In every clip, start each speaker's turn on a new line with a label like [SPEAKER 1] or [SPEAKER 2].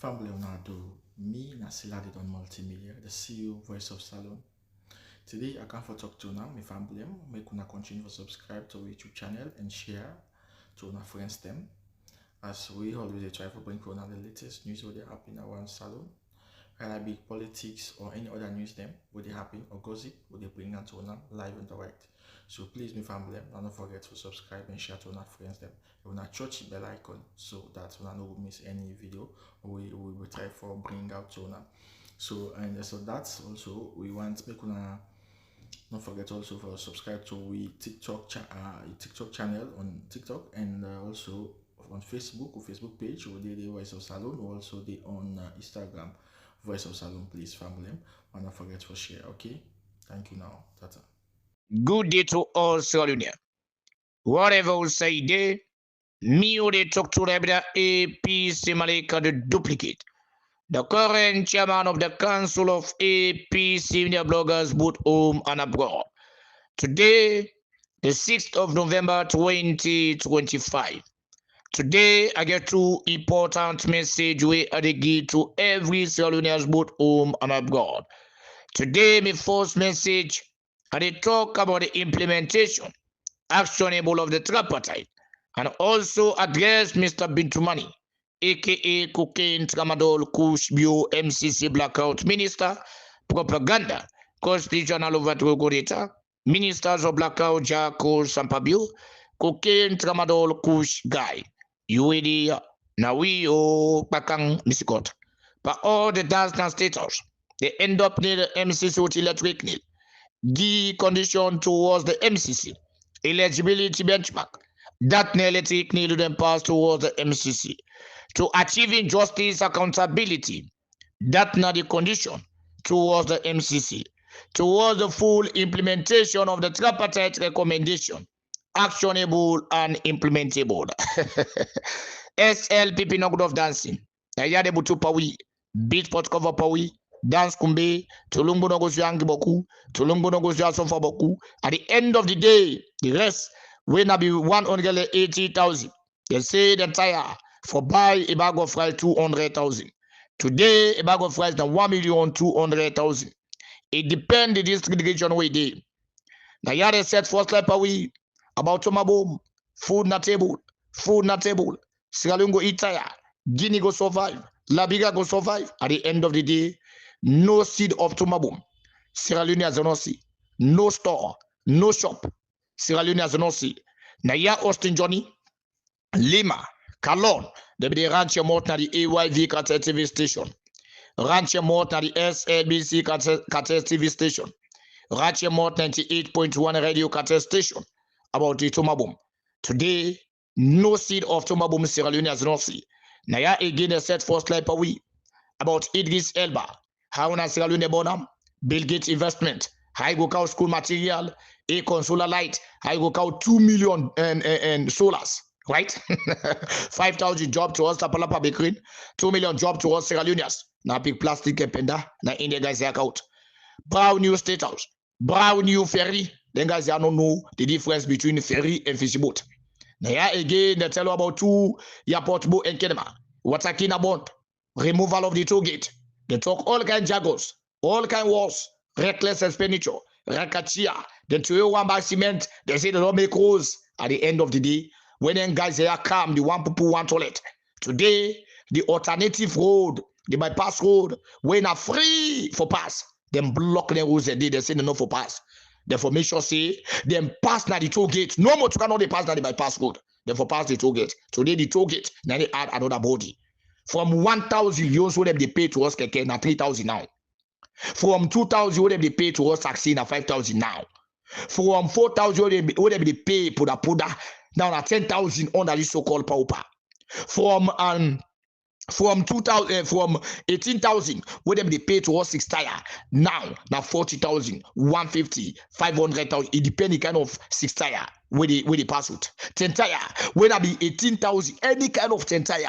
[SPEAKER 1] Family Leonardo, me Nasila did on multimedia, the CEO voice of Salone. Today I come for talk to now, my family, make una continue to subscribe to our YouTube channel and share to our friends them. As we always try to bring on the latest news what they happen around Salone, whether it be politics or any other news them, what they happen or gossip, what they bring out to them live and direct. So please, my family, don't forget to subscribe and share to our friends them. You wanna touch the bell icon so that you don't miss any video we will try for bring out to them. So that's also we want make una don't forget also for subscribe to we TikTok channel on TikTok and also on Facebook or Facebook page or the Voice of Salone or also the on Instagram Voice of Salone. Please family, and don't forget to share. Okay, thank you now. Tata.
[SPEAKER 2] Good day to all Sierra Leonean. Whatever we say there, me or they talk to the APC Malika the duplicate. The current chairman of the Council of APC Media Bloggers both home and abroad. Today, the 6th of November 2025. Today, I get two important messages we are to give to every Sierra Leonean both home and abroad. Today, my first message, I talk about the implementation, actionable of the Tripartite, and also address Mr. Bintumani, aka Cocaine, Tramadol, Kush, Bio, MCC Blackout Minister, Propaganda, Constitutional Overthrow Ministers of Blackout, Jaco, Sampabio, Cocaine, Tramadol, Kush, Guy, UAD, Nawi, Bakang, Misikot. But all the dance status, they end up near the MCC electric nil. The condition towards the MCC, eligibility benchmark, that electric nil then pass towards the MCC. To achieving justice accountability, that not the condition towards the MCC. Towards the full implementation of the tripartite recommendation, actionable and implementable. SLPP no good of dancing. Ayade butu pawi, beat pot cover pawi, dance kumbe, tulumbu no gosu yangi boku, tulumbu no gosu yasofa boku. At the end of the day, the rest will not be 180,000. They say the tire for buy a bag of rice 200,000. Today, a bag of rice na 1,200,000. It depends the district region where they. Now yare set first like pawi about tomabom, food na table, Sierra Leone go eat tire, Guinea go survive, Labiga go survive. At the end of the day, no seed of tomabom. Sierra Leone has no see, no store, no shop. Sierra Leone has no see. Now ya Austin Johnny, Lima, Calon, they be the ranch mort na the AYV Cartel TV station. Ranch mort na the SLBC Cartel TV station. Ranch mort 98.1 radio Cartel station. About the tomabom. Today, no seed of tomabom Sierra Leone has no see. Now ya again a set first like we about Idris Elba. How na Sierra Leone bonam, Bill Gates investment, high go cow school material, a consoler light, high go cow 2 million and solars, right? 5,000 job to us Tapalapa Bakery, 2 million job to us Sierra Leoneans. Now big plastic and penda, now India guys are out. Brown new state house, brown new ferry. Then guys don't know the difference between ferry and fishing boat. Now yeah, again they tell you about two airport boat and Kenema. What's a kin about? Removal of the toll gate. They talk all kind of jargons, all kind of wars, reckless expenditure, rakachia. Then to one by cement, they say they don't make roads. At the end of the day, when then guys they are calm, the one people want toilet. Today, the alternative road, the bypass road, when are free for pass, them block the roads they say no for pass. Therefore, make sure say them pass na the toll gate. No more to cannot they pass na the bypass road. Therefore, pass the toll gate. Today the toll gate, now they add another body. From 1,000 euros what they pay to us keke na 3,000 now. From 2,000 what they pay to us taxi na 5,000 now. From 4,000 what they pay puda now na 10,000 under this so-called pauper. From 2,000 from 18,000 what they pay to us 6 tire now 40,000 150 500,000 it depends the kind of 6 tire where they pass out 10 tire when I be 18,000 any kind of 10 tire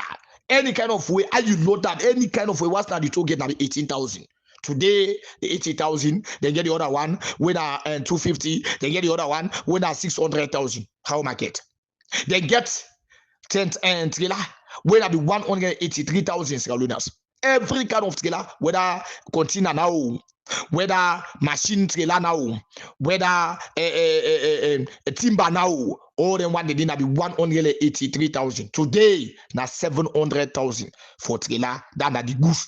[SPEAKER 2] any kind of way you load that any kind of way what's now the toll gate now be 18,000. Today the 80,000 they get the other one when 250 they get the other one when 600,000. How market they get tent and trailer when I be 183,000 Sierra Leoneans. every kind of trailer, whether container now, whether machine trailer now, whether a timber now, all them one they didn't be 183,000. Today, now 700,000 for trailer. That the goods.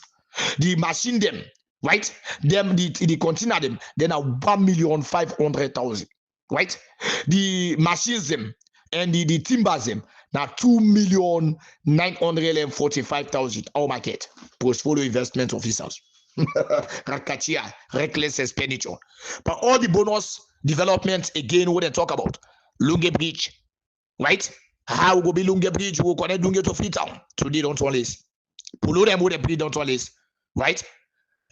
[SPEAKER 2] The machine them, right? Them the container them, then are 1,500,000, right? The machines them and the timbers them now 2,945,000. Our market portfolio investment officers. Rakatia, reckless expenditure. But all the bonus development again, what they talk about Lunge Bridge, right? How will be Lunge Bridge? Will connect Lunge to Freetown. Today don't always. Pull them with the bridge don't always, right?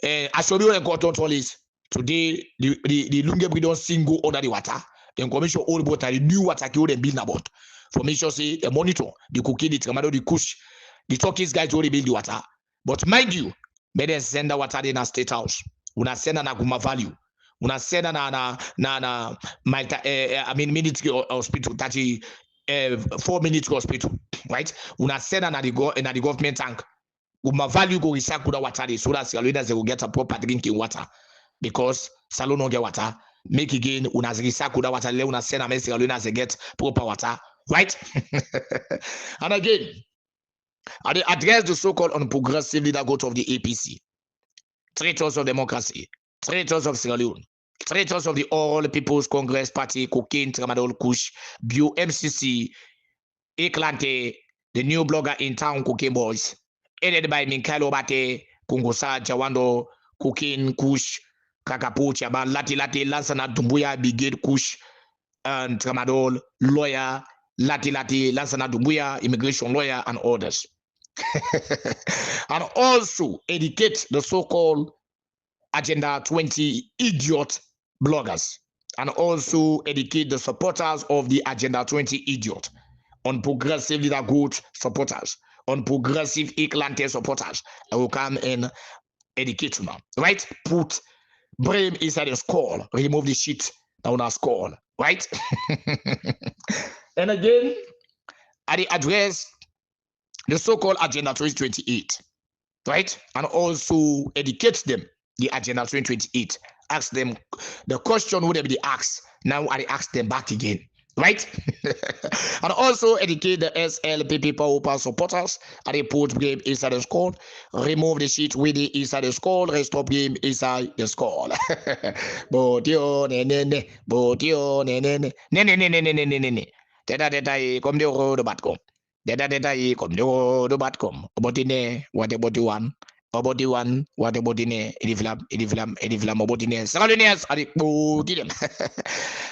[SPEAKER 2] Asobio and don't always. Today the Lunge Bridge don't sing go under the water. Then commission all about the new water kill them build about. For me, say a monitor, the cookie, the tramado, the kush, the Turkish guys already build the water. But mind you, better send the water in a state house. Una send na guma value. Una send na military hospital 4 minutes hospital, right? Una send na the government tank. Guma value go recycle the water so that Sierra Leoneans will get a proper drinking water because Salone no get water. Make again una recycle the water. Una send na Sierra Leoneans get proper water, right? And again, I address the so-called unprogressive leader growth of the APC. Traitors of democracy, traitors of Sierra Leone, traitors of the All People's Congress Party, Cocaine, Tramadol, Kush, Bu MCC, Eklante, the new blogger in town, Cocaine Boys, headed by Minkalo Bate, Kungosa, Jawando, Cocaine, Kush, Kakapo, Chaba, Lati, Lansana, Dumbuya, Brigade, Kush, and Tramadol, lawyer, Lati, Lansana, Dumbuya, immigration lawyer, and others. And also educate the so-called Agenda 20 idiot bloggers, and also educate the supporters of the Agenda 20 idiot on progressive leader growth supporters, on progressive Eklante supporters. I will come and educate you now, right? Put brain inside the skull, remove the shit down our skull, right? And again, I address the so-called Agenda 2028, right? And also educate them, the Agenda 2028. Ask them the question would be asked. Now I ask them back again, right? And also educate the SLPP power supporters and they put game inside the skull, remove the shit with it inside the skull, restore game inside the skull. But yo, ne, but yo, ne. Teta, come the road about come. Data come the batcom about in what about the one what about in ediflam about in Salonians them.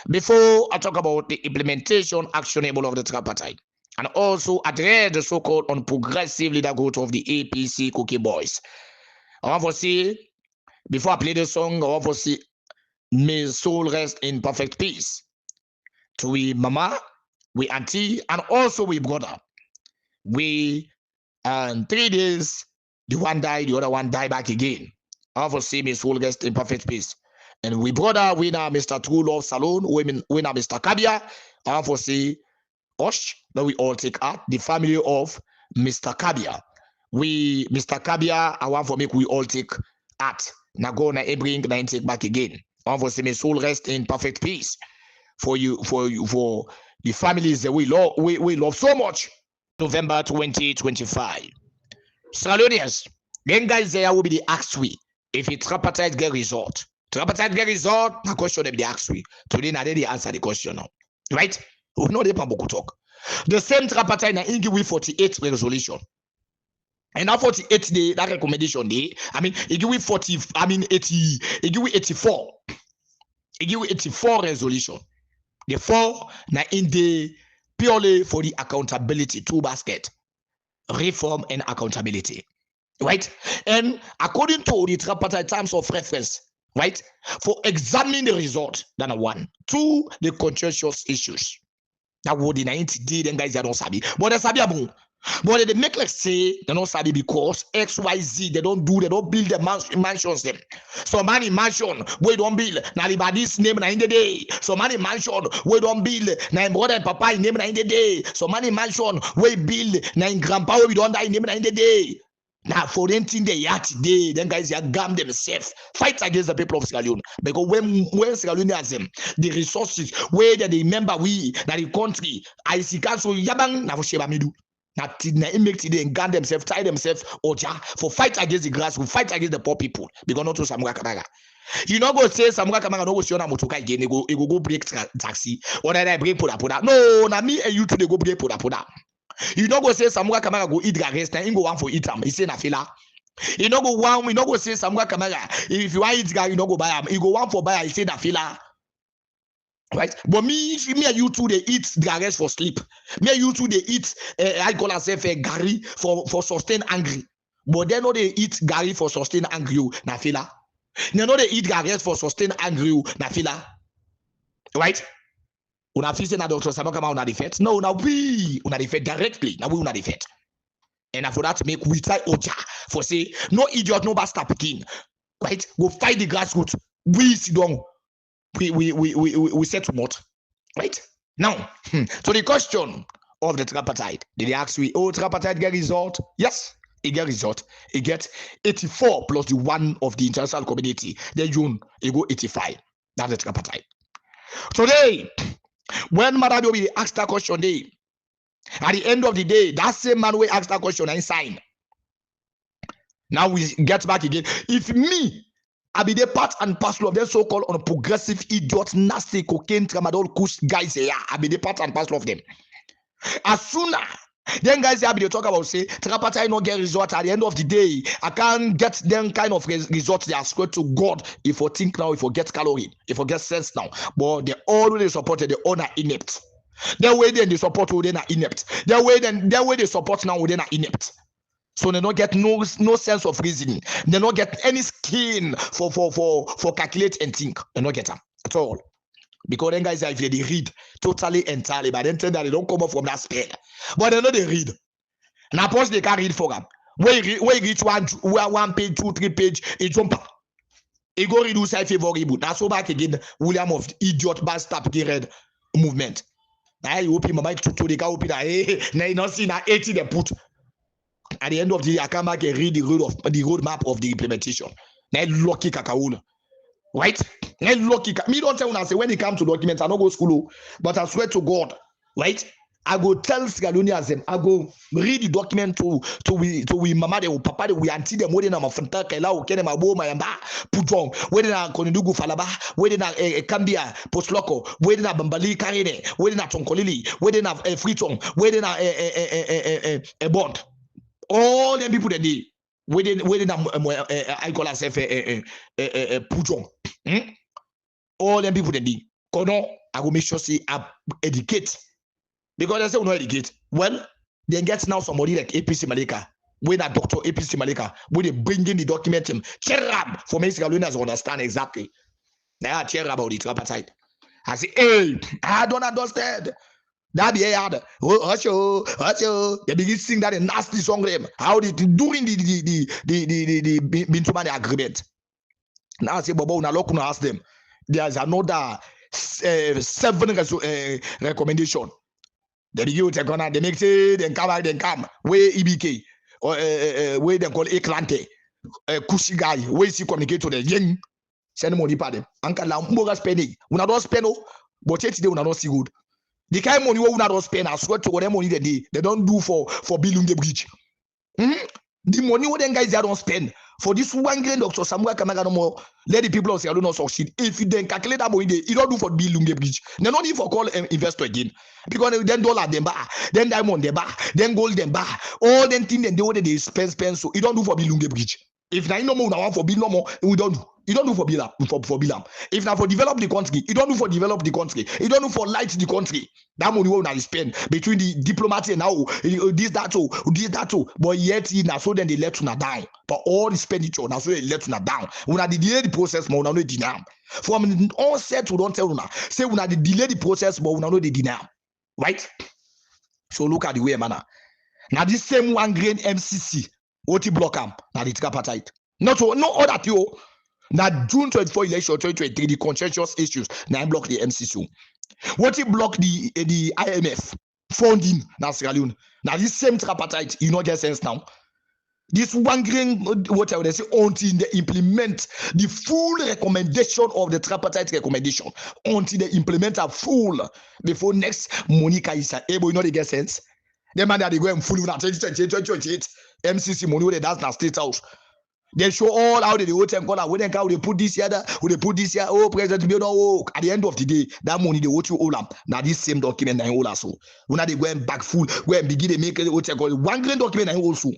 [SPEAKER 2] Before I talk about the implementation actionable of the tripartite and also address the so-called unprogressive leader growth of the APC Cookie Boys, I want to see before I play the song, I want to see may soul rest in perfect peace to we mama, we auntie, and also we brother. We and 3 days, the one died, the other one died back again. I want to see Miss Soul rest in perfect peace. And we brother, we now Mr. True Love Salone, we now Mr. Kabia. I want to see Osh, that we all take out the family of Mr. Kabia. We Mr. Kabia, I want to make we all take out. Now go na bring na take back again. I want to see Miss Soul rest in perfect peace for the families that we love so much. November 2025. Salonians, then guys there will be the ask we. If it's Tripartite get result. Tripartite get result, my question them the ask we. Today now they answer the question now. Right? We know they can talk. The same Tripartite na ingi we 48 resolution. And now 48 day that recommendation day. I mean it give we 40, I mean 80, it give we 84. It give we 84 resolution. The 4 na in the purely for the accountability, two basket, reform and accountability, right? And according to the tripartite terms of reference, right, for examining the result, then 1, 2, the contentious issues. That would in 90 days, then guys, they don't sabi. But they sabi abun. But they make like say they don't sabi because XYZ, they don't build the mansions them. So many mansion we don't build. Now anybody's name in the day. So many mansion we don't build. Now brother and papa name in the day. So many mansion we build. Now grandpa we don't die name in the day. Now, for anything they are today, then guys, they are gam themselves, fight against the people of Sierra Leone. Because when Sierra Leone has them, the resources, where they remember we, that the country, I see council, yabang, na for sheba midu. Na make today and guard themselves, tie themselves, for fight against the grass, who fight against the poor people. Because not to Samuel Kamaga. You not go say Samuel Kamaga no go see on a motoka again, go break taxi, or then I break poda. No, na me and you two they go break poda. You not go say Samuel Kamaga go eat garage, then go one for eat him. He say na fila. You not go one, you not go say Samuel Kamaga. If you want eat guy, you not go buy him. You go one for buy, he say na fila. Right, but me and you two they eat garage for sleep. Me and you two they eat I call ourselves gari for sustain angry. But they know they eat gari for sustain angry na fila. They know they eat garage for sustain angry na fila. Right? Una feel say na Dr. Samuel Kamaga una defeat. No, now we una defeat directly. Now we una defeat. And for that to make we try oja for say no idiot no bastard picking. Right? Go fight the grassroots. We sit down. We set to not. Right? Now, so the question of the tripartite, did they ask we, oh, tripartite get result? Yes, it get result. It get 84 plus the one of the international community. Then June, it go 85. That's the tripartite. Today, when Madam will ask that question, at the end of the day, that same man will ask that question and sign. Now we get back again. If me, I be the part and parcel of them so-called on progressive idiot, nasty cocaine, tramadol, kush guys here. I be the part and parcel of them. As soon as then guys here be they talk about say tripartite not get result at the end of the day. I can't get them kind of results they are squared to God if you think now, if you get calorie, if you get sense now. But they already supported the owner inept. Their way then they support within are inept. Their way they support now within are inept. So they don't get no sense of reasoning. They don't get any skin for calculate and think. They don't get them at all. Because then guys, if they read totally entirely, but then tell that they don't come up from that spell. But they know they read. Now post they can't read for them. Where you reach one page, 2, 3 page, it jump up. It go reduce side favorable. Now so back again, William of idiot bastard read movement. Now you open my mind to the guy open that hey, now you not see now 80 they put. At the end of the day, I come back and read the roadmap of the implementation. Now lucky kakaola. Right? Now lucky. Me don't tell when I say when it comes to documents, I don't go school, but I swear to God, right? I go tell Sierra Leoneans, I go read the document to we mama de papa de we auntie them where na mafanta kela o kene mabo mayamba putong where na konidugu falaba where na kambia posloko where na bambali karine where na tonkolili where na fritong where na bond. All them people that they waiting I call ourselves putong. All them people that they kono I go make sure say I educate because they say we no educate. Well, then get now somebody like APC Malika, when a doctor APC Malika, when they bring in the document him cherab for me Sierra Leoneans understand exactly. Now I care about the tripartite. I say, hey, I don't understand. That be hard. They begin to sing that a nasty song them. How they during the Bintumani agreement. Now I say, Bobo, una look na ask them. There's another 7 recommendation. They begin to gonna they make say then come where EBK or where they call Eklante Kushi guy where he communicate to the young send money for them. Uncle Lamboga spending. Una don't spend but yet they una not see good. The kind of money we don't spend, I swear to God, money they don't do for building the bridge. The money we them guys they don't spend for this one grand Dr. Samuel Kamaga no more. Let the people of Sierra Leone succeed. If you then calculate that money, you don't do for building the bridge. They don't need for call investor again because then dollar them bar, then diamond them bar, then gold them bar, all them things then they spend so you don't do for building the bridge. If now you no more want for build no more, we don't do. You don't do for Bilam, for Bilam. If now for develop the country, you don't do for develop the country. You don't do for light the country. That money will not spend between the diplomats and now this that too. But yet now so then they let you down. But all the expenditure now so they let you down. When I delay the process, but we not deny. From onset we don't tell you now. Say when I delay the process, but we not deny. Right? So look at the way, man. Now this same one grain MCC, what block camp now the tripartite. Not no other you. Now June 24 election 2023, the contentious issues now block the MCC. What he block the IMF funding now Sierra Leone. Now this same tripartite, you not get sense now. This one grain, whatever they say, until they implement the full recommendation of the tripartite recommendation, until they implement a full before next Monica is able, you know, they get sense. The man that they go and full in 2028 MCC money, that's not state house. They show all how they the time call when they put this here, they put this here. Oh, President Bill, oh, at the end of the day, that money they want you all up. Now this same document now also. When they going back full, go and begin to make it one grand document now also.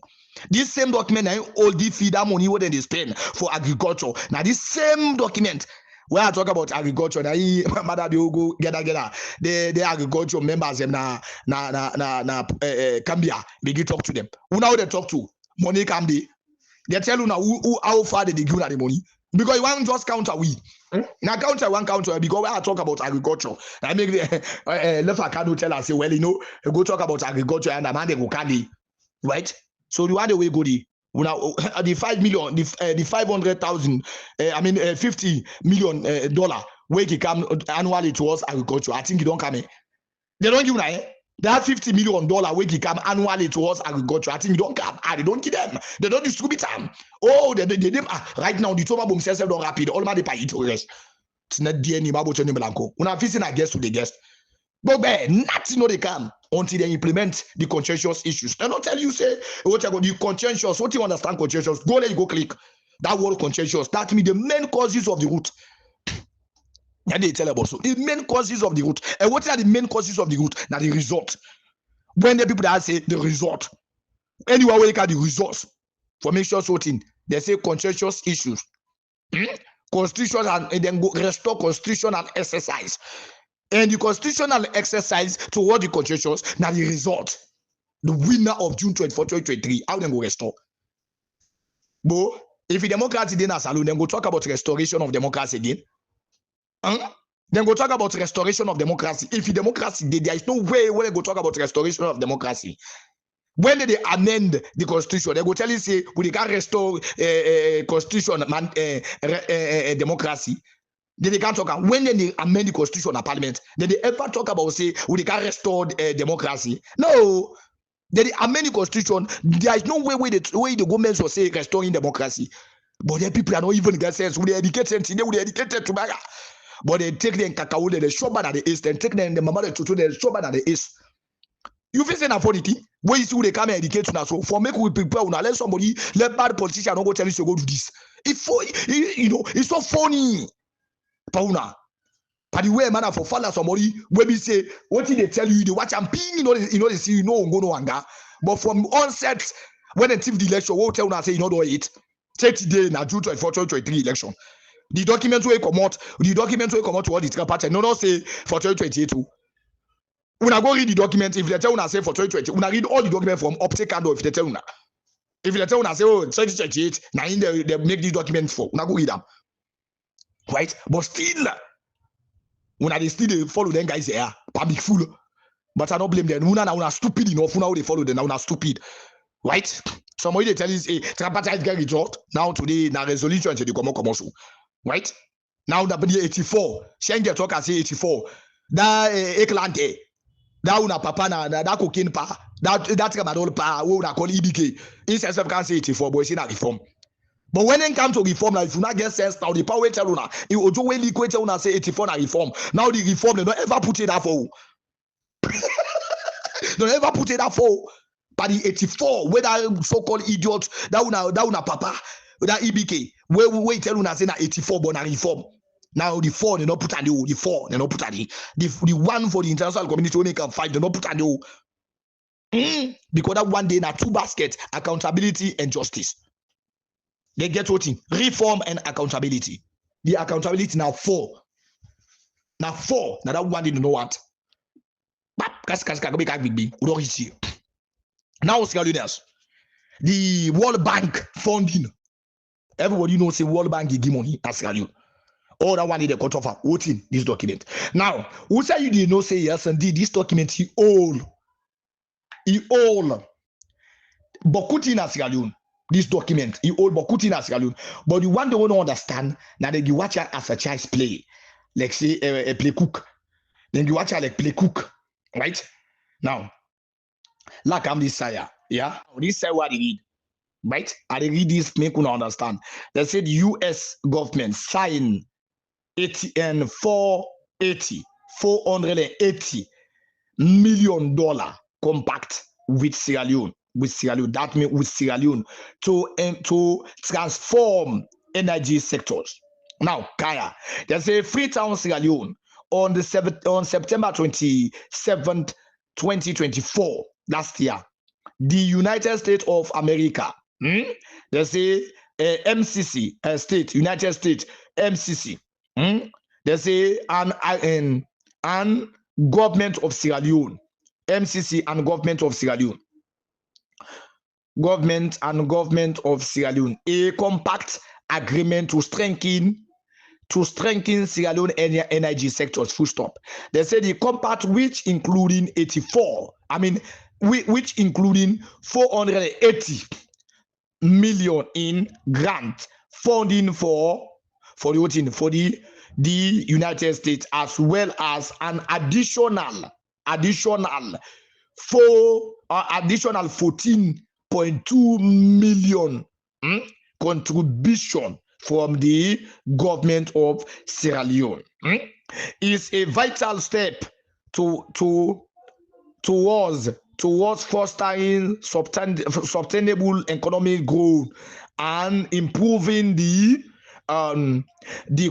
[SPEAKER 2] This same document now all the feed that money what they spend for agriculture. Now this same document. When I talk about agriculture, now mother they go gather. The agriculture members them na Cambia begin talk to them. Who now they talk to money can be. They tell you now how far they give the money. Because you want just counter we. Now counter one counter because when I talk about agriculture, I make the left card tell us say, well, you know, you go talk about agriculture and the man they go candy. Right? So the one the way go the 5 million, the 500,000, 50 million dollar where he come annually towards agriculture. I think you don't come in. They don't give you that $50 million where he come annually towards agriculture. I think you don't come. They don't give them. They don't distribute them. Oh, they right now the total bomb self don't rapid. All my pay it rest. It's not dear ni babo choni blanco. When I'm facing a guest to the guest. But nothing no they come until they implement the conscientious issues. They don't tell you say what you the conscientious. What you understand conscientious? Go there, you go click that word conscientious. That means the main causes of the root. And they tell about so the main causes of the root. And what are the main causes of the root? Now the result. When the people that say the result, anywhere we look at the results for make sure sorting, they say conscientious issues. Constitution and then go restore constitution and exercise. And the constitutional exercise toward the conscientious, now the result. The winner of June 24, 2023, how then go restore? But if the Democrats didn't have Salone, then go talk about restoration of democracy again. Then go talk about restoration of democracy. If the democracy did, there is no way when they go talk about restoration of democracy. When they amend the constitution, they go tell you say we can't restore constitution democracy. They can't talk. When they amend the constitution of parliament, they ever talk about say we can't restore democracy. No. They amend the constitution. There is no way the government will say restoring democracy. But the people are not even get sense. We educated today, we educated tomorrow. But they take them cacao, they show bad at the east, and take them the mama to they show bad at the east. You feel saying for it? Where you see they come and educate you now. So for make we prepare now, let somebody, let bad politician not go tell you to go do this. It's so funny. Pauna. But the way man for father somebody when we say what did they tell you? They watch and ping, they see you know go no anger. But from onset, when they take the election, what tell you say you know do it. Say today na June 24, 2023 election. The documents will come out to all the Tripartite. No, say for 2028. When I go read the document, if they tell you say for 2020, when I read all the documents from uptake and if they tell you if they tell you say 2028, now they make these documents for. When I go read them, right? But still, when I still follow them guys here, public fool. But I don't blame them. Una stupid enough. Now they follow them. Now stupid, right? Somebody they tell you say Tripartite get result. Now today na resolution to the come so. Right now, that be 84. Schengen talk and say 84. That Eklante, that una papa na that cocaine pa, that tramadol pa, we una call EBK. Instead of can say 84, but it's not reform. But when it comes to reform, now if you not get sense now, the power tell una, it will do well equate una say 84 na reform. Now the reform they don't ever put it that for. Don't ever put it that for. But the 84, where that so-called idiot, that una papa. That EBK, where we tell you say na 84 but na reform. Now the 4 they not put on the 4 they not put on the 1 for the international community only can fight they not put on the because that one day na 2 baskets, accountability and justice. They get voting reform and accountability. The accountability now 4. Now 4 now that one day you know what. Now Sierra Leoneans, the World Bank funding. Everybody knows the World Bank give money as Sierra Leone. All that one in the court of voting this document. Now, who say you did not say yes indeed this document he all Bokuti na Sierra Leone. This document he all Bokuti na Sierra Leone. But the one they want to understand now they you watch it as a child's play, like say a play cook. Then you watch it like play cook, right? Now, like I'm this sire, yeah. This sire what they need. right? I read this, make you understand. They said U.S. government signed 80 and 480 million dollar compact with Sierra Leone. With Sierra Leone, that means with Sierra Leone to transform energy sectors. Now, Kaya, there's a Freetown, Sierra Leone on September 27th, 2024, last year. The United States of America, they say MCC state, United States MCC, they say and government of Sierra Leone, MCC and government of Sierra Leone, government of Sierra Leone, a compact agreement to strengthen Sierra Leone energy sectors. Full stop. They say the compact, which including 480 million in grant funding for the United States, as well as an additional 14.2 million contribution from the government of Sierra Leone. Is a vital step towards fostering sustainable economic growth and improving the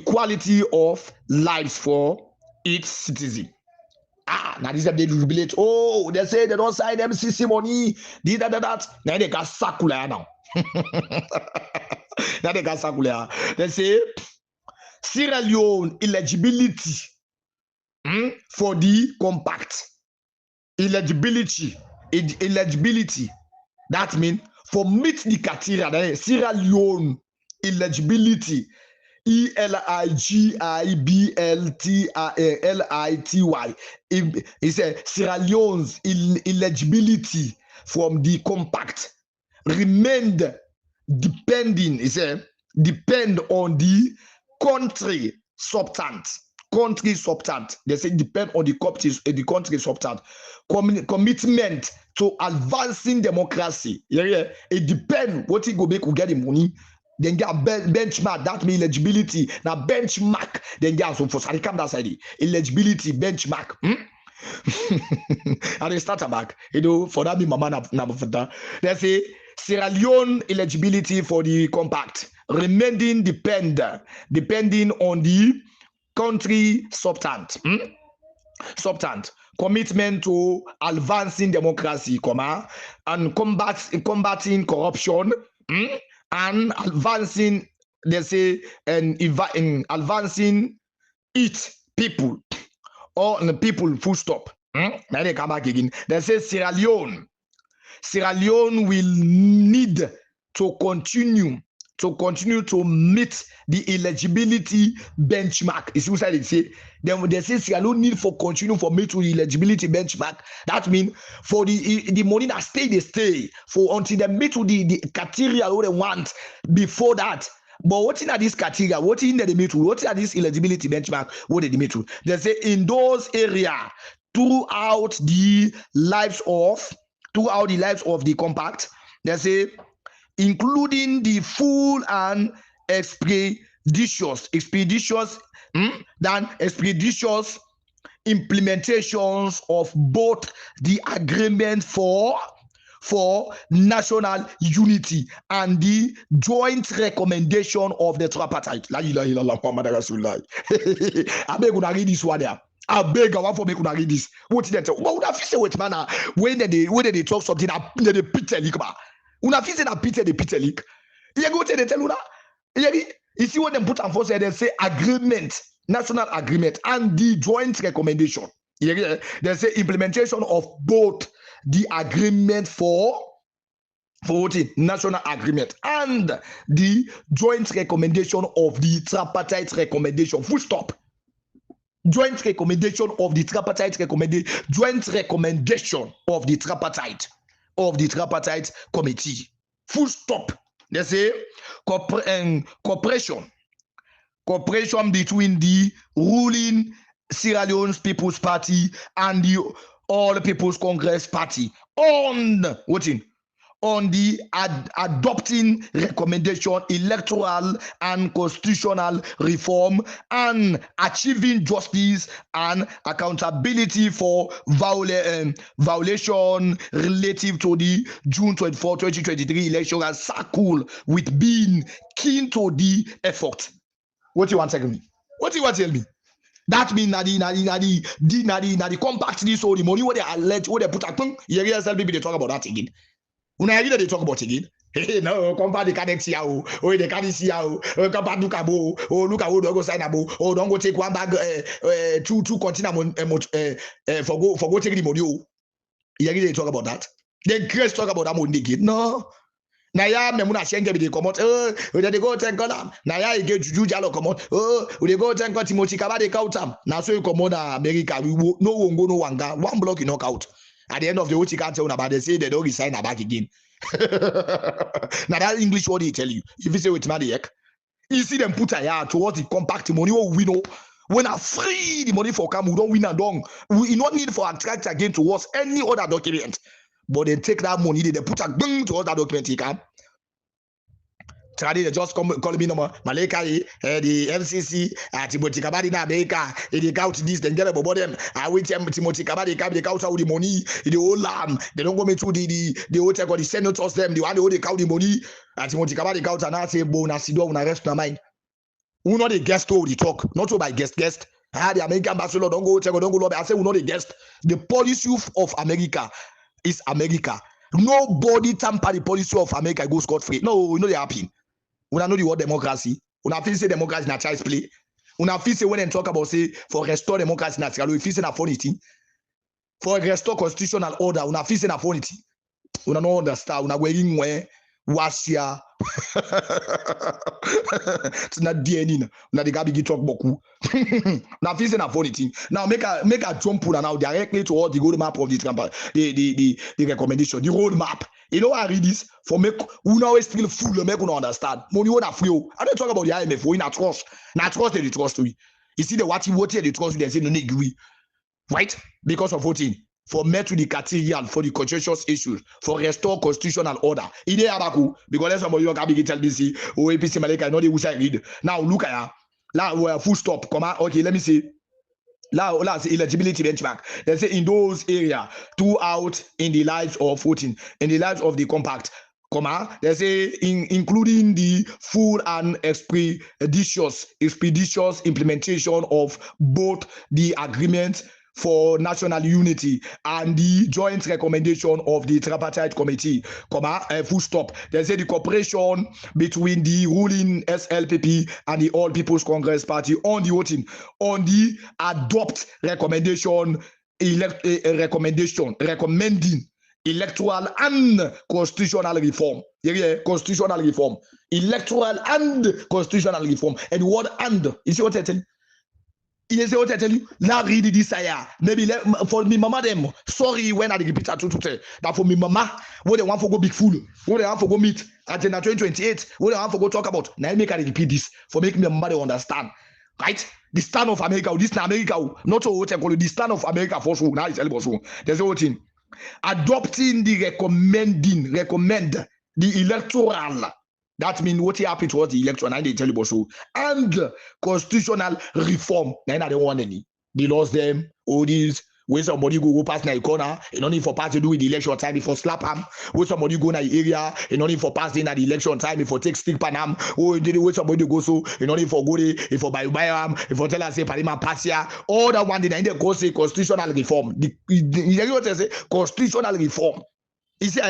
[SPEAKER 2] quality of lives for its citizens. Now this is they jubilate. Oh, they say they don't sign MCC money. That. Now they got circular now. Now they got circular. They say Sierra Leone eligibility for the compact. Eligibility. That means for meet the criteria. Sierra Leone eligibility. ELIGIBLTILITY. It says Sierra Leone's eligibility from the compact remained depend on the country substance. They say depend on the country substance. Commitment to advancing democracy. It depends what it go make to get the money. Then get a benchmark. That means eligibility. Now benchmark. Then get some for come that side. Eligibility benchmark. And they start back. For that be mama na. They say Sierra Leone eligibility for the compact remaining depending on the country substance. Commitment to advancing democracy, and combating corruption, and advancing, they say, and advancing each people or the people. Full stop. Now they come back again. They say Sierra Leone will need to continue to meet the eligibility benchmark. It's what they say. Then they say Sierra Leone need for continue for meet to the eligibility benchmark. That means for the money that stay for until they meet to the criteria what they want before that. But what in this criteria? What in the meet to? What are this eligibility benchmark? What did they meet to? They say in those areas throughout the lives of the compact. They say including the full and expeditious implementations of both the agreement for national unity and the joint recommendation of the tripartite. La ilaha illallah Muhammad Rasulullah. I beg you to read this one there. I beg you for me to read this. What did they tell? But una feel wait man when they talk something they pit leak ba. Una feel say that pit leak. You go tell they tell una. You see what they put on force they say agreement, national agreement and the joint recommendation. They say implementation of both the agreement for national agreement and the joint recommendation of the tripartite recommendation. Full stop. Joint recommendation of the tripartite committee. Full stop. They say cooperation between the ruling Sierra Leone People's Party and the All People's Congress Party on on the adopting recommendation, electoral and constitutional reform, and achieving justice and accountability for violation relative to the June 24, 2023 election and circle with being keen to the effort. What you want to tell me? What you want to tell me? That means the compact this or the money what they allege, what they put at you hear SLBB they talk about that again. When I hear they talk about again. Hey, no, compact the can't see how, or they can't see how, compact look abo, or look at who don't go sign abo, or don't go take one bag, two container for go take the money. You hear they talk about that. Then Grace talk about that money again. No. Na ya me muna shenge bi dey comot we dey go ten kolam na ya e get juju jalo comot we dey go ten ko Timothy Kaba dey count am na so e comot na America we no wongo no wanga one block e knock out at the end of the week you can't tell una about they say they don't resign back again. Now that English word they tell you if you say with Madiek you see them put a yard towards the compact money or we know when I free the money for come we don't win and dong we not need for attract again towards any other document. But they take that money, they put a gun towards that document. He can. They just call me number Malika, the FCC, Timothy Kabadi in America, they count this, then get about them. I wait Timothy Kabadi, they count out the money, the whole lamb. They don't go me through the hotel or the senators, them, the one they count the money. Timothy Kabadi count and I say, Bonasido, when I rest my mind. Who know the guest to the talk, not so by guest. The American ambassador don't go, don't go, I say, who know the guest. The policy of America is America. Nobody tamper the policy of America go scot free. No, you know they happen. When I know the word democracy, when I feel say democracy na child's play. When I feel say when they talk about say for restore democracy na Sierra, we feel say na funny thing. For restore constitutional order, when I feel say na funny thing. When I don't understand, when I go in where wasia. It's not DNA. Now the guy begin talk boku. Now feel say na funny thing. Now make a jump pull now directly towards the roadmap of the recommendation, the roadmap. You know I read this for make we always feel full make we understand. Money wanna free. I don't talk about the IMF. We not trust. Not trust they trust we. You see the what they trust they say no need we. Right? Because of voting. For met with the criteria for the contentious issues, for restore constitutional order. Ide abaku because there's somebody who can begin tell this oh APC Malika know the which I read. Now look at now we are full stop. Come on, okay, let me see. Now eligibility benchmark. They say in those areas throughout in the lives of voting, in the lives of the compact. They say including the full and expeditious implementation of both the agreement for national unity and the joint recommendation of the Tripartite committee, full stop. They say the cooperation between the ruling SLPP and the All People's Congress Party on the voting, on the adopt recommendation, recommending electoral and constitutional reform. Constitutional reform. Electoral and constitutional reform. And the word and, you see what I tell you? You see what I tell you? Now read this here. Maybe for me, mama them. Sorry when I repeat that that for me, mama, what they want for go big fool, what they want for go meet agenda 2028, what they want for go talk about. Now make I repeat this for make me mama they understand. Right? The stand of America, this na America, not so what I call it, the stand of America for so now it's also. There's a whole thing. Adopting the recommend the electoral. That means what happened towards the election, and they tell you also, and constitutional reform. Now they want any. They lost them. All these when somebody go past na corner, you don't need for pass to do with the election time before slap him. When somebody go na the area, you don't need for pass in at the election time before take stick pan him. Oh, when somebody go so, you don't need for go there, if for buy him, if for tell us say parliament pass here. All that one they go say constitutional reform. You hear what I say? Constitutional reform. You see,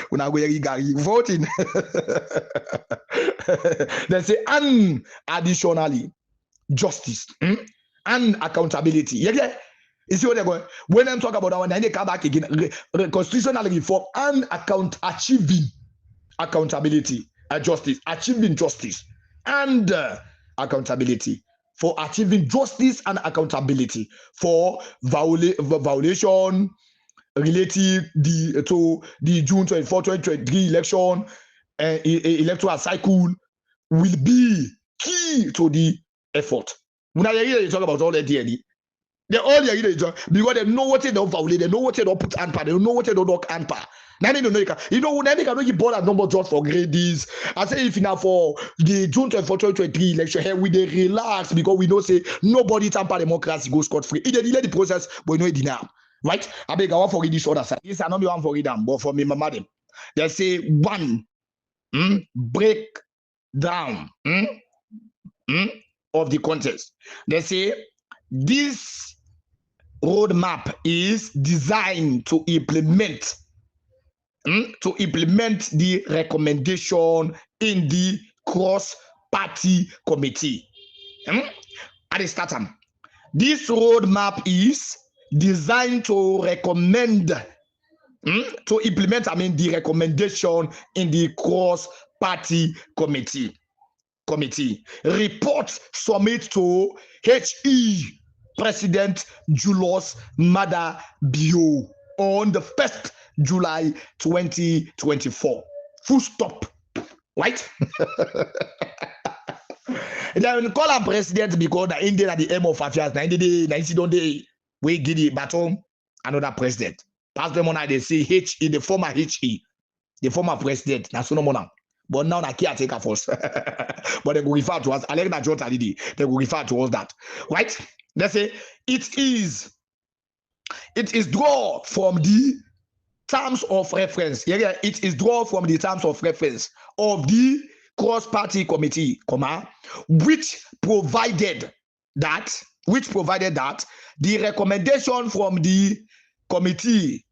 [SPEAKER 2] when I go voting, they say, and additionally, justice and accountability. Yeah. You see what they're going? When I'm talking about that one, then they come back again. Constitutional reform and achieving accountability and justice, achieving justice and accountability. For achieving justice and accountability for violation relative to the June 24, 2023 election, electoral cycle will be key to the effort. When I talk about all that DNA, they all because they know what they don't violate, they know what they don't put anpa, they know what they don't anpa. Nani no know you know Nani can give ball number just for grades. I say if now for the June 24, 2023 election here we dey relax because we know say nobody tamper democracy go scot free. It dey delay the process, but you know it deny. Right? I beg I want for read this other side. This I not be one for read them, but for me, mama them. They say one break down of the contest. They say this roadmap is designed to implement the recommendation in the cross-party committee. At the start, this roadmap is designed to recommend to implement the recommendation in the cross-party committee. Report submit to HE President Julius Maada Bio on the 1st July 2024. Full stop. Right? Then call a president because the Indian at the aim of affairs 90 days, we give the baton another president. Pass them on they say HE, the former HE, the former president. That's no more. But now I can't take a force. But they go refer to us. They go refer to us that. Right? They say it is drawn from the terms of reference. Yeah, it is drawn from the terms of reference of the cross-party committee, which provided that the recommendation from the committee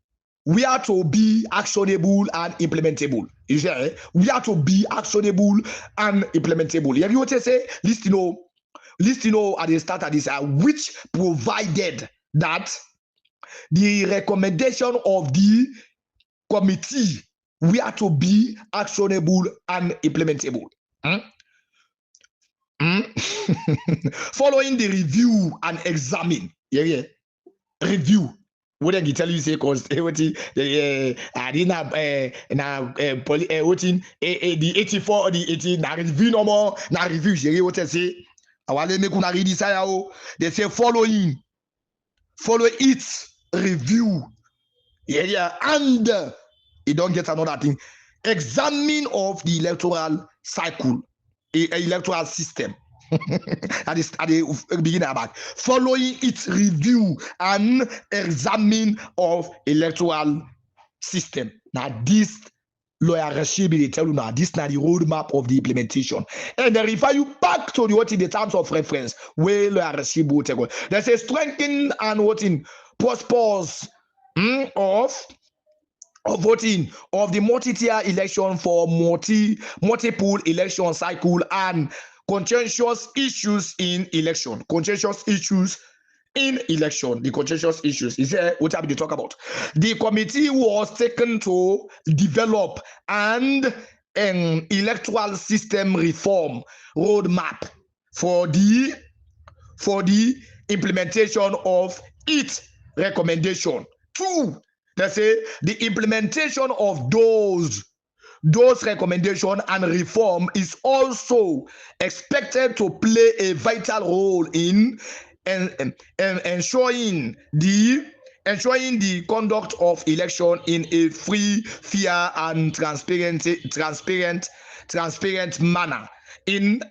[SPEAKER 2] we are to be actionable and implementable. We are to be actionable and implementable. Have you what I say? Listen at the start of this, which provided that the recommendation of the committee we are to be actionable and implementable. Following the review and examine. Review. What did he tell you say cause the 84 or the 18 na review no more na review what I say awale make una read this they say follow it review and you don't get another thing examine of the electoral cycle electoral system at the beginning back following its review and examine of electoral system. Now this lawyer Rashid they tell you now this now the roadmap of the implementation and they refer you back to the terms of reference where lawyer Rashid will take on. They say strengthen and purpose of voting of the multi-tier election for multiple election cycle and contentious issues in election. The contentious issues is what I'm to talk about. The committee was taken to develop an electoral system reform roadmap for the implementation of its recommendation. 2. They say the implementation of those recommendations and reform is also expected to play a vital role in ensuring the conduct of election in a free, fair, and transparent manner. And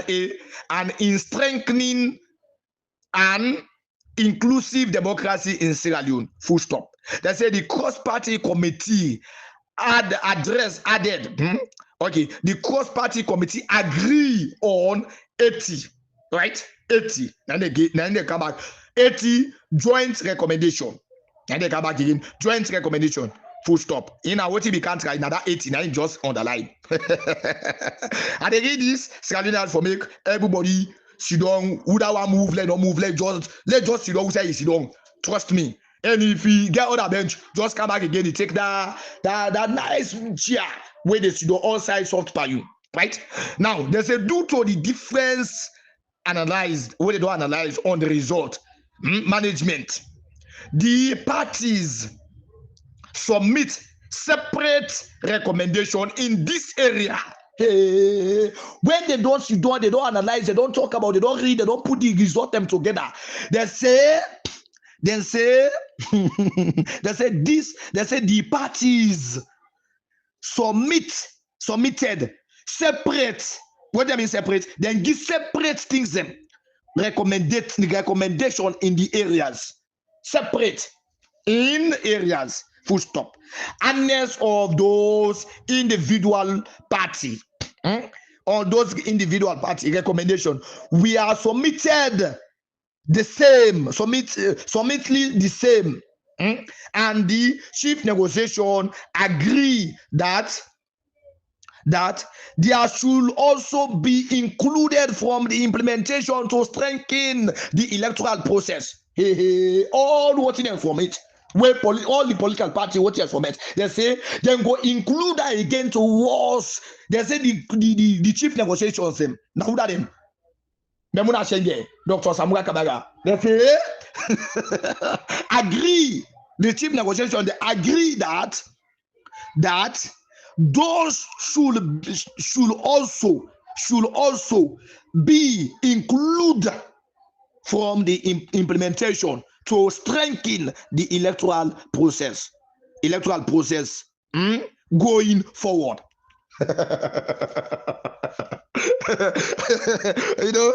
[SPEAKER 2] in strengthening an inclusive democracy in Sierra Leone. Full stop. They say the cross-party committee added. Okay, the cross-party committee agree on 80, right? 80. Then they come back. 80 joint recommendation. And they come back again. Joint recommendation. Full stop. In our what we can't write now that 80 now just underline. And they read this Sierra Leone for make everybody sit down. Who that one move? Let don't move. Let just sit down. Who say sit down? Trust me. And if you get on the bench, just come back again. You take that nice chair where they sit down all sides soft by you. Right? Now, there's a due to the difference analyzed, where they don't analyze on the result. Management. The parties submit separate recommendation in this area. Hey, when they don't sit down, they don't analyze, they don't talk about, they don't read, they don't put the result them together. They say Then say, they say this, they say the parties submitted separate. What do I mean separate? Then give separate things them. Recommendation in the areas. Separate in areas. Full stop. Unless of those individual party. Or those individual party recommendation. We are submitted the same, submitly the same. And the chief negotiation agree that there should also be included from the implementation to strengthen the electoral process. All what in from it. Where all the political party what is from it. They say then go include that again towards. They say the chief negotiations them. Now who that them? Memuna Shenge, Dr. Samuel Kabaga. They say agree. The chief negotiation they agree that those should also be included from the implementation to strengthen the electoral process going forward. You know,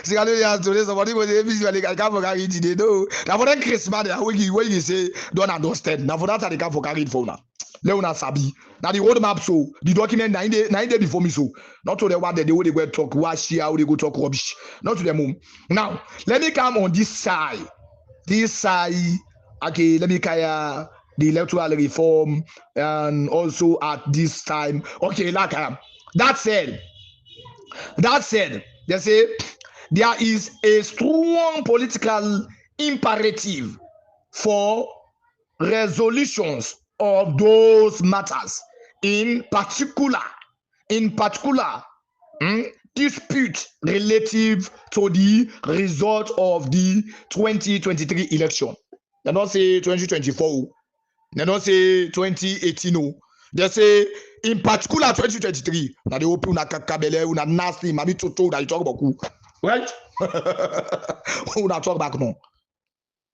[SPEAKER 2] Sierra Leonean today somebody was visually I can't forget it today. No, now for that Christmas, when you say don't understand, now for that I can't forget it for now. Leona Sabi. Now the roadmap so the document 9 days before me so not to the one that they would go talk wash how they go talk rubbish. Not to the moon. Now let me come on this side. This side, okay, let me carry the electoral reform and also at this time. Okay, like that said, they say there is a strong political imperative for resolutions of those matters, in particular, dispute relative to the result of the 2023 election. They don't say 2024. They don't say 2018. They say in particular 2023. Now they open una kakabele, una nasty, maybe toto that you talk about. Right? Una talk about no.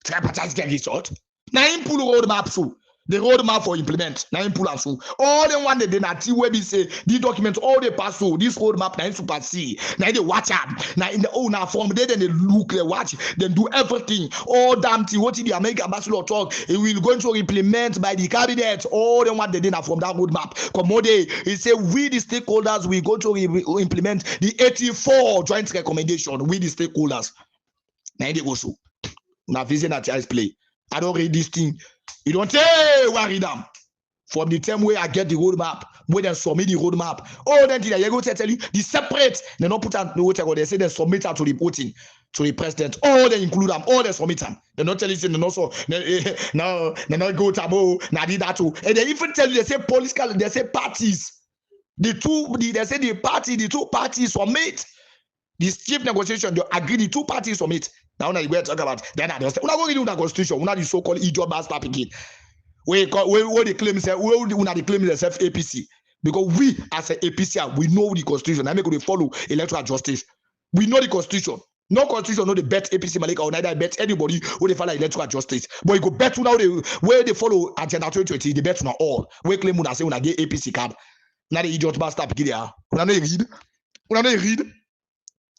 [SPEAKER 2] Tripartite get result. Now in pull roadmap so. The roadmap for implement. Now in pull and so. All the one that they not where we say the documents all they pass so this roadmap now in super see. Now they watch up. Now in the owner form then they look they watch then do everything. All damn thing what the American ambassador talk it will going to implement by the cabinet. All the one they did from that roadmap. Commode he say we the stakeholders we go to implement the 84 joint recommendation with the stakeholders. Now they go so. Now vision that child's play. I don't read this thing. You don't say worry them. From the time where I get the roadmap, where they submit the roadmap. Oh, then they go to tell you the separate. They don't put out the whatever they say they submit out to the voting to the president. Oh, they include them. Oh, they submit them. They don't tell you they not so no, they not go to now did that too. And they even tell you they say political, they say parties. They say the two parties submit. This chief negotiation, they agree the two parties submit. Now we talk about then I understand. We're not going to do the constitution. We're not the so-called idiot bastard picking. We they claim say we they claim themselves APC because we as an APC we know the constitution. I make we follow electoral justice. We know the constitution. No constitution, no they bet APC Malika or neither bet anybody who they follow electoral justice. But you go bet now where they follow agenda 2020. They bet not all. We claim when I say when I get APC card. Now the idiot bastard picking there. When I read. When I read.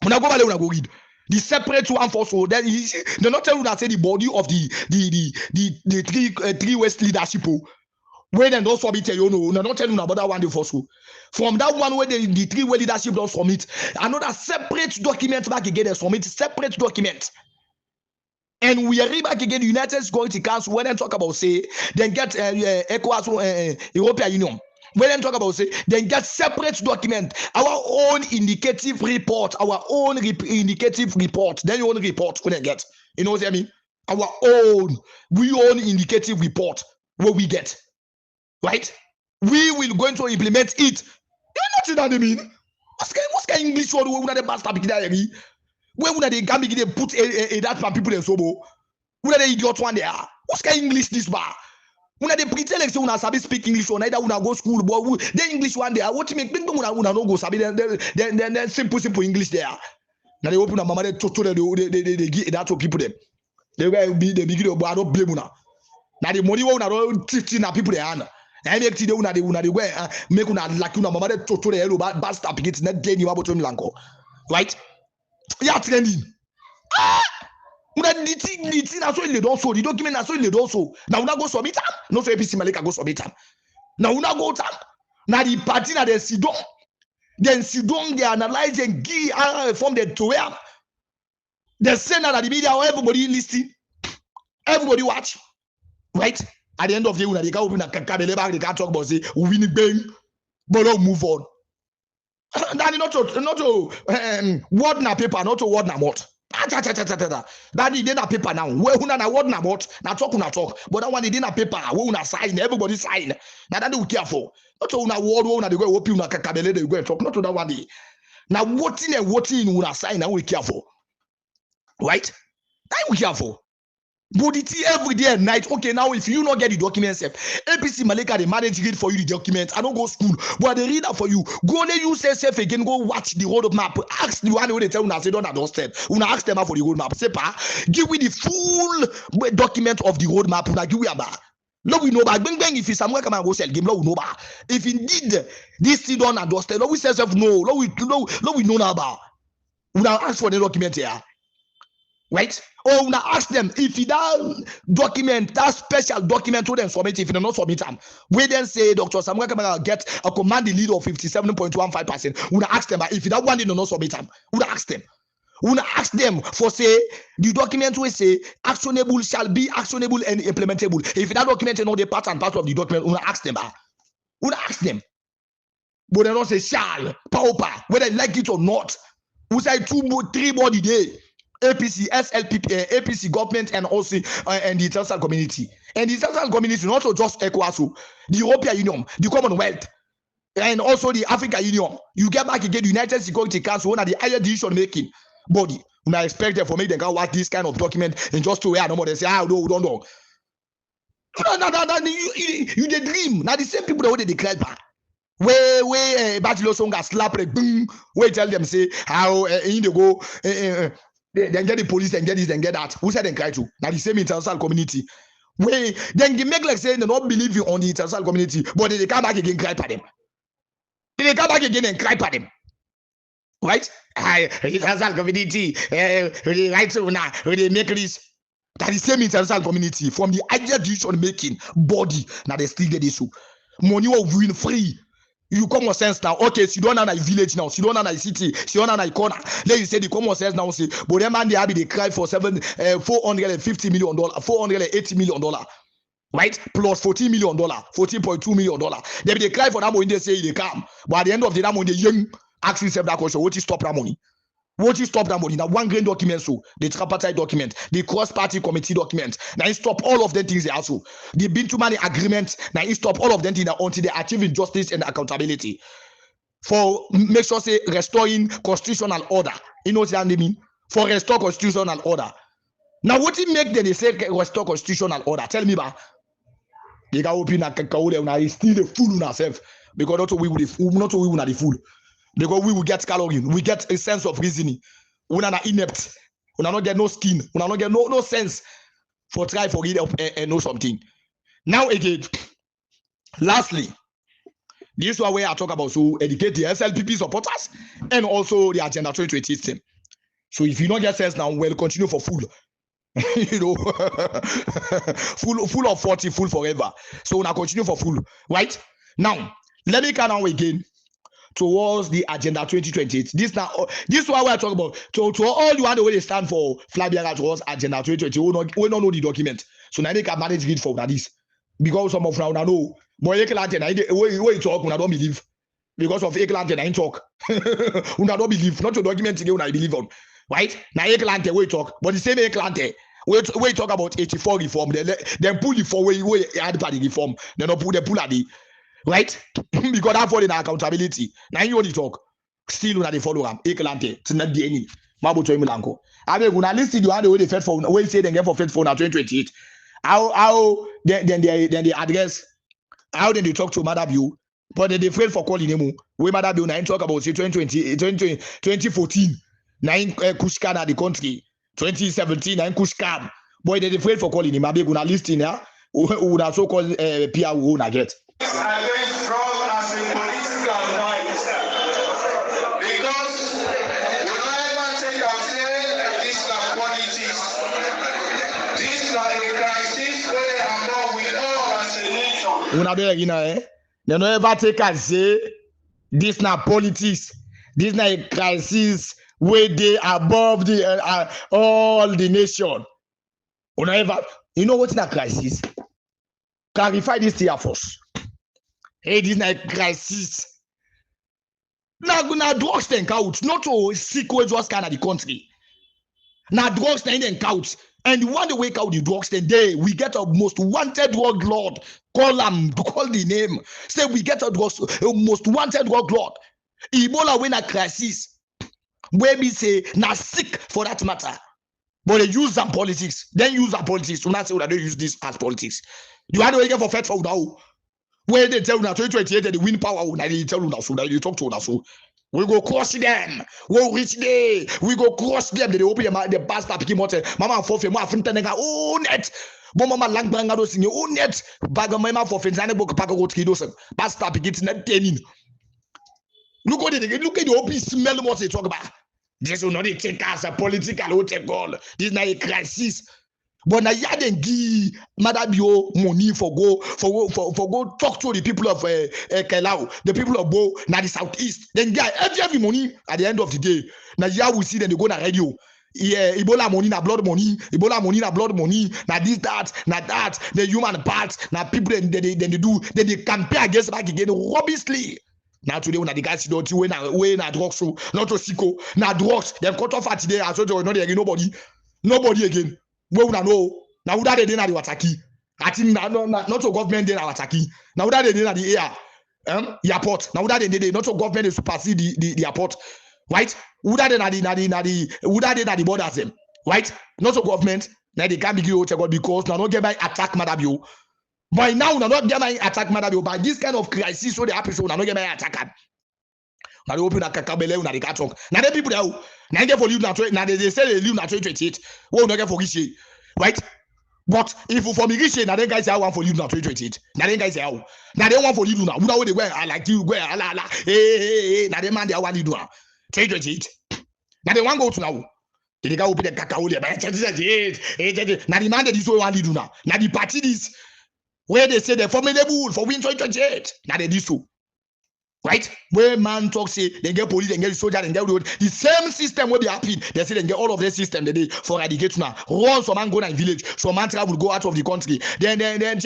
[SPEAKER 2] When I go back, when I go read. The separate one for so then they not tell you that say the body of the three West leadership where then don't submit you know they don't tell you about that one they for so from that one where the three way leadership don't submit another separate document back again they submit separate document. And we are back again the United Security Council when they talk about say then get ECOWAS European Union. When they talk about say, then get separate document, our own indicative report, indicative report. Then you own report when they get. You know what I mean? Our own, we own indicative report what we get, right? We will going to implement it. You know what I mean? What's kind of English word where the bastard begin there? Where would they can begin put that man people in sobo? Where the idiot one there? What's kind of English this bar? When they pretend like say una sabi speak English or neither una go school, but the English one there. What you make? Una no go sabi then simple English there. Now they open a mama they give that to people them. They will be the beginning of don't blame now. Now the money won't not teaching people they are. I make today una they go make una like una mama de toto the hello basta picket net day you about to lanko. Right? Yeah, training. Una niti na so ile don so the document na so ile don so. Now una go submit am. No so APC Malika go submit am. Now una go tam. Now the party na they sit down. Then sit down they analyze and give from the to where they send out the media everybody listen. Everybody watch. Right? At the end of the day, they can't open a cabele back, they can't talk about say we win bang, but don't move on. That is not to word na paper, not to word na what. That is na paper now. Where una word na what? Na talk, but that one is na paper. Where una sign, everybody sign. Now that we care for. Not to una word, una they go open una cabele, they go and talk. Not to that one day. Now voting and voting una sign, now we care for. Right? Now we care for. But it's every day and night. Okay, now if you not get the documents, APC Malika they manage it for you the documents. I don't go school, but they read that for you. Go there, you say safe again. Go watch the roadmap. Ask the one who they tell you say don't understand. Una ask them for the roadmap. Say pa, give me the full document of the roadmap. Una give we about. No, we know about bang if it's somewhere come and go sell game. No, we know about. If indeed this thing don't understand, no, we say self no. No, we know now about. Una ask for the document here. Right? Or una ask them if that document, that special document to them submit, if they not submit them, we then say Dr. Samuel Kamara get a command lead of 57.15%. Una ask them if that one did not submit them. Una ask them. Una ask them for say the document we say actionable shall be actionable and implementable. If that document is not the part and part of the document, una ask them. Una ask them. But they don't say shall, power, whether they like it or not. We say 3 body day. APC, SLP, APC government, and also and the international community. And the international community, not just ECOWAS, the European Union, the Commonwealth, and also the African Union. You get back again, the United Security Council, one of the higher decision making body. When I expect them for me, they can watch this kind of document and just to where no they say, ah, no, we don't know. You the dream. Now the same people that they declare back. Where Bachelor Song got slap like boom, where tell them say how in the go. Then get the police and get this and get that. Who said they cry to? Now the same international community. Then they make like saying they don't believe you on the international community, but they come back again cry for them. They come back again and cry for them. Right? International community, right so now, they make this. That the same international community from the idea decision making body. Now they still get this. Money will win free. You common sense now. Okay, so you don't know a village now. So you don't know a city. So you don't know a corner. Then you say the common sense now. Say, but them man they have they cry for $450 million, $480 million, right? Plus $14 million, $14.2 million. They cry for that money. They say they come, but at the end of the day, money they young ask yourself that question: what is stop that money? What you stop that money? Now one grain document, so the Tripartite document, the cross-party committee document. Now you stop all of them things also. The Bintu-Mani agreement. Now you stop all of them things until they achieve justice and accountability. For make sure say restoring constitutional order. You know what I mean? For restore constitutional order. Now what it make them they say restore constitutional order? Tell me about. They can open a kakao now. It's still the fool on ourselves because not we will the fool. Because we will get coloring, we get a sense of reasoning. We are not inept, we are not get no skin, we are not get no sense for try for it and know something. Now again, lastly, this is where I talk about so educate the SLPP supporters and also the Agenda 2020 system. So if you don't get sense now, we'll continue for full. You know, full of 40, full forever. So we'll continue for full, right? Now, let me come now again. Towards the Agenda 2028. This is what we're talking about. To all you want to really stand for Flabiara towards Agenda 2020. We don't know the document. So now they can manage it for this. Because some of now know. But Eklante, we talk, we don't believe. Because of Eklante, I talk. We don't believe. Not to document again, I believe on. Right? Now Eklante, we talk. But the same Eklante, we talk about 84 reform. Then pull it for we add party reform. Then pull at the right? Because that fall in accountability. Now you only talk. Still when they follow them. Eklante. It's not the any. Mabu to Milanko. I mean, when I listen to the way they fed for when say they get for fed for now 2028. How then they address how then they talk to Mother Bill, but they afraid for calling him. We Mother Bill now talk about say 2014. Now Kushkan at the country. 2017 and Kushkan. Boy, they afraid for calling him. I be gonna list in here. Who that so called PR who na get.
[SPEAKER 3] Against drugs as a political fight. Because we don't ever take and say this is politics. This is a crisis where among we all as a nation.
[SPEAKER 2] Una be again, eh? They don't ever take and say this na politics. This na a crisis where they above the all the nation. Una ever, you know what's a crisis? Clarify this here first. Hey, this is not a crisis. Now, drugs then couch, not to seek where drugs can at the country. Now, drugs then couch. And when they wake out the drugs, then we get a most wanted drug lord. Call the name. Say we get a most wanted drug lord. Ebola when a crisis. Where we say, now sick for that matter. But they use some politics. Then use some politics. So not say that they use this as politics. You have to get for fed for now. Where they tell you now 2028 they win power, now they tell you now so that you talk to us. So we go cross them. We'll reach there. We go cross them. They open the bastard picking mountain. Mama for fame, Fintanega, oh net. Mama lang bangado sing, oh net. Bagamama for Finzana book Paco Kidos. Bastard picking net taming. Look at the OP smell what they talk about. This will not take us a political goal. This is not a crisis. But now you then give Madabio money for go talk to the people of Kelau, the people of Bo, now the southeast. Then guy every money at the end of the day. Now you will see them they go na radio. Yeah, Ebola money na blood money, Ebola money na blood money, na this that, na that, the human parts, na people then they campaign against back again rubbishly. Now today when the guys don't when na drugs so not to sicko, na drugs, them cut off at today, I told you not again nobody again. We will know now that they did not wataki. I think not to government they are wataki. Now that they did not the air, airport. Now that they did not to government they supersede the airport, right? Who that they the borders them, right? Not to government. Now they can't be good because now not get by attack Madabio. By now not get by attack Madabio. By this kind of crisis so they happen so now not get by attack. Now they open a kakabele now they can't talk. Now the people there. Now they for live now they say they live now 2028. We will not get for this year, right? But if for me this year, now then guys say I want for live now 2028. Now then guys say how? Now they want for live now. We know they go I like you go la. Hey. Now they man they want to do now 2028. Now they want go to now. They go open the cacao there. But 2028. Now the man they this way want to do now. Now the party this where they say they're formidable for win 2028. Now they do so. Right? Where man talk say they get police, they get soldier, they get the same system will be happy. They say they get all of their system they for eradicate now. Run some man go in village, some man travel go out of the country. Then go then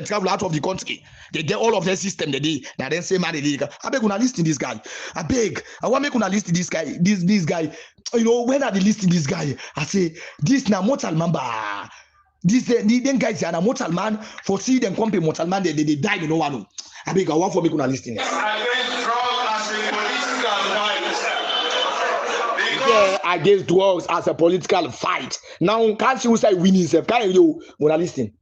[SPEAKER 2] travel out of the country. They get all of their system they did. Now then say man they I beg una listen this guy. I beg. I want make una listen this guy. This guy. You know when I listen this guy, I say this na mortal member. This then guys are a mortal man for see them come mortal man they die you know one. I beg I want for make una listen. Against drugs as a political fight. Now, can't you say winning self? Can you wanna listen?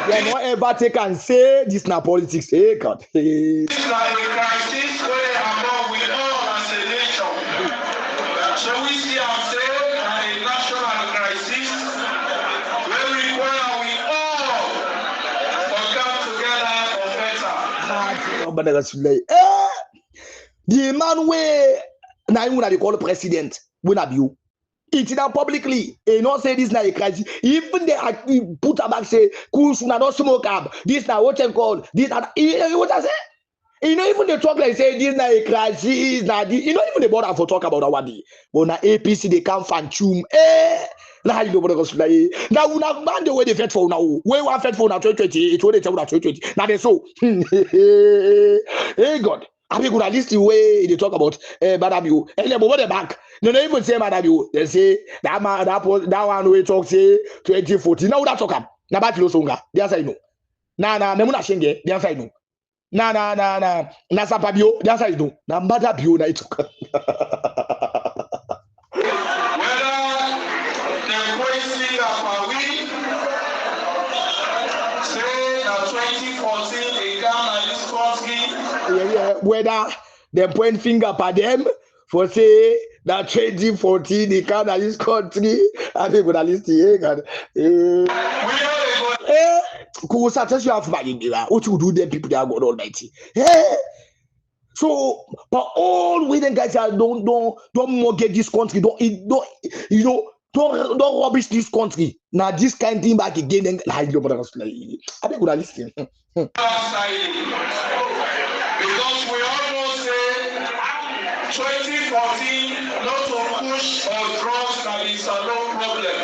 [SPEAKER 2] They don't ever take and say this na politics. Hey God. Hey.
[SPEAKER 3] This is like a crisis where among we all as a nation. So we see ourselves as a national crisis where we require we all come together for better.
[SPEAKER 2] The man where now you they call president when have you it's now publicly and not say this now a crisis. Even they put a back say cool should not smoke up. This now what you call this what I say. You know even they talk like say this now a crisis now you know even the border for talk about our day. But now APC they come fan chum now you know what goes now we have man the way they fed for now. Where we fed for now 2020 it will they tell now 2020. Now they so hey God. I mean, good at least the way they talk about Madabio. And then over the back, no, they even say Madabio. They say that man, that one we talk say 2014. Now that talk up. Now back to Losonga. They answer no. Na memuna shenge. They answer no. Na sapabio. They answer no. Na Madabio na it. Whether they point finger at them for say That 2014, the kind of this country, I think when I listen here, Kusa tells you have money, what you do, then people that are God Almighty. So, but all we then guys are don't mortgage this country, don't rubbish this country. Now this kind of thing back again, then I think when I listen.
[SPEAKER 3] Because we almost say 2014 not to push or drugs and the Salone problem.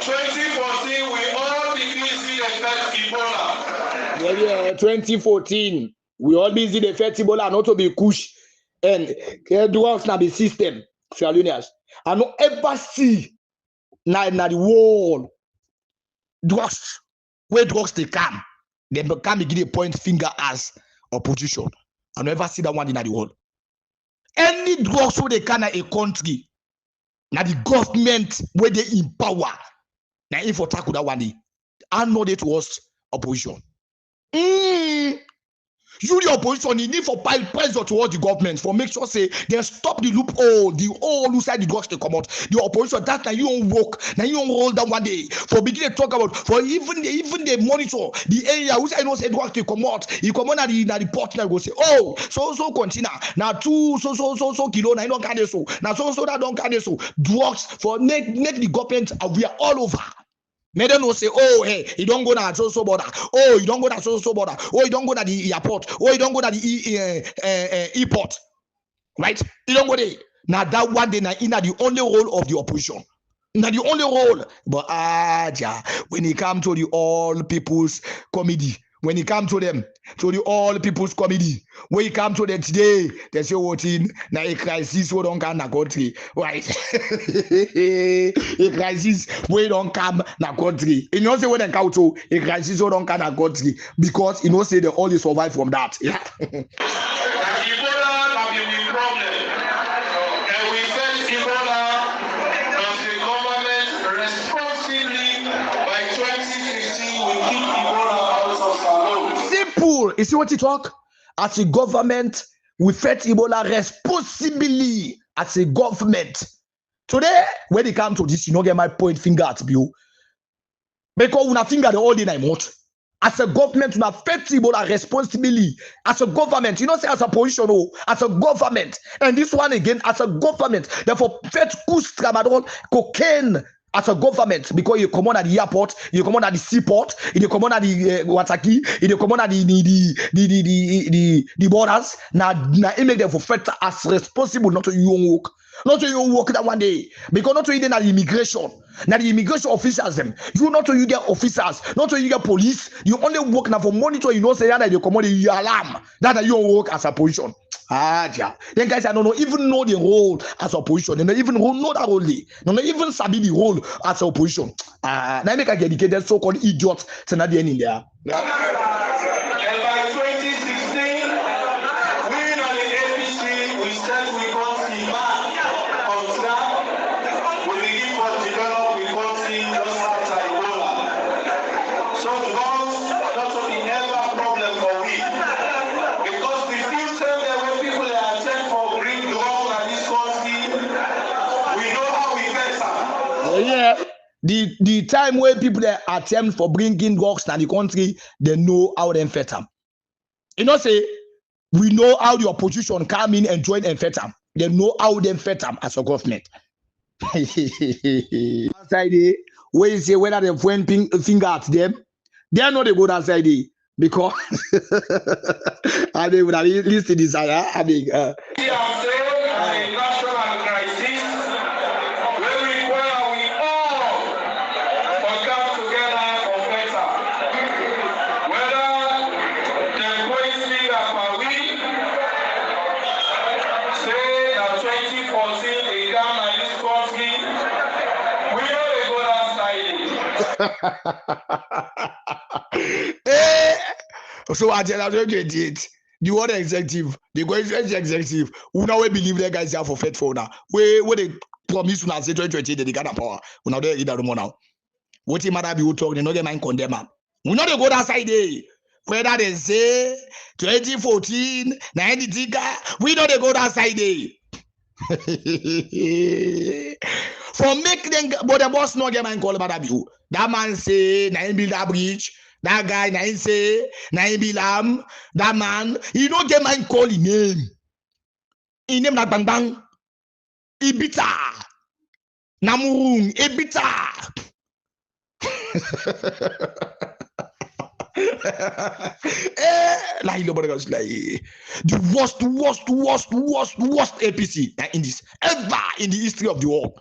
[SPEAKER 3] 2014 we all begin to see the effect Ebola.
[SPEAKER 2] Yeah, 2014 we all busy the effect Ebola not to be push and drugs na the system. Sierra Leoneans, I don't ever see na the world drugs where drugs they come. They come give a point finger as opposition. I never see that one in the world. Any drugs where they can a country, now the government where they in power, now if for tackle that one, I know that was opposition. You the opposition, you need for pressure towards the government for make sure say they stop the loophole, the all who side the drugs they come out. The opposition that now you don't work, now you don't roll down one day for begin to talk about for even they monitor the area who say no say drugs they come out. You come on at the port now go say oh so container now two so kilo now you don't carry so now so that don't carry so drugs for make the government aware all over. May they no say, oh, hey, you don't go to so border. Oh, you don't go to so border. Oh, you don't go to the airport. Oh, you don't go to the airport. Right? You don't go there. Now that one day, now the only role of the opposition. Now the only role. But when it comes to the all people's committee, when it comes to them, to the all people's committee, when it comes to them today, they say what in now a crisis we don't come na country, right? A crisis we don't come na country. You know say when they come to a crisis we don't come na country because you know say they only survive from that. Yeah.
[SPEAKER 3] Ebola have been the problem, and we face Ebola as the government responsibly by 2015 we keep Ebola out of Salone.
[SPEAKER 2] Simple. You see what you talk? As a government, we fight Ebola responsibly as a government. Today, when it comes to this, you don't get my point finger at you. Because we have finger the whole day night. As a government, we have fight Ebola responsibly. As a government, you don't say as a position, no, as a government. And this one again, as a government, therefore, fight kush, tramadol, cocaine. As a government, because you come on at the airport, you come on at the seaport, you come on at the Wataki, you come on at the borders. Now it make them for fight as responsible, not to you work. Not to you work that one day. Because not to you then at the immigration. Now the immigration officers them. You not to you get officers, not to you get police. You only work now for monitor, you know, say that you come on the alarm. That you work as a position. Yeah. Then guys, I don't even know the role as opposition. They don't even know that role. They don't even sabi the role as opposition. Now make a dedicated so-called idiots to not the end in there.
[SPEAKER 3] And by 2016, we in the APC, we said we got the back on track. We begin to develop, we got the just after Ebola. So drugs not only never problem for we. Because the future there when people are attempt for bring drugs and this country, we know how we get them.
[SPEAKER 2] Yeah. The time where people attempt for bringing drugs to the country, they know how they infect them. You know, say we know how the opposition come in and join and infect them. They know how they infect them as a government. Outside there, where you say whether they point finger at them, they know they go outside there because I mean when I listen to this, I mean. So I tell you, the other executive, the going executive, who now believe the guys are for fed for now. Where they promise to say 2020 they got power. We now they either more now. What it matter be who talk, they no get mind condemn them. We know they go that side there. Whether they say 2014, 90 we know they go that side there. For make them, but the boss no get man call about that. That man say, na him build that bridge. That guy, na him say, na him build that man, he don't get man call his name. His name na bang bang. Ibita. Namurung. Ibita. Like the worst APC in this ever in the history of the world.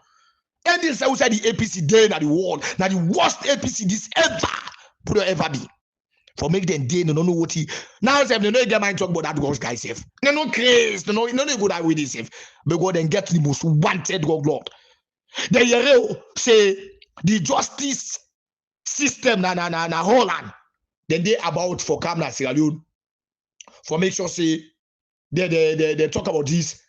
[SPEAKER 2] And this outside the APC day at the world. Now the worst APC this ever could ever be. For make them day, no know what he now say they don't get mind talk about that drugs guy safe. They no craze, no go that way they safe. But go then get the most wanted drug lord. The hero say the justice system na Holland. Then they about for come na Sierra Leone. For make sure say they talk about this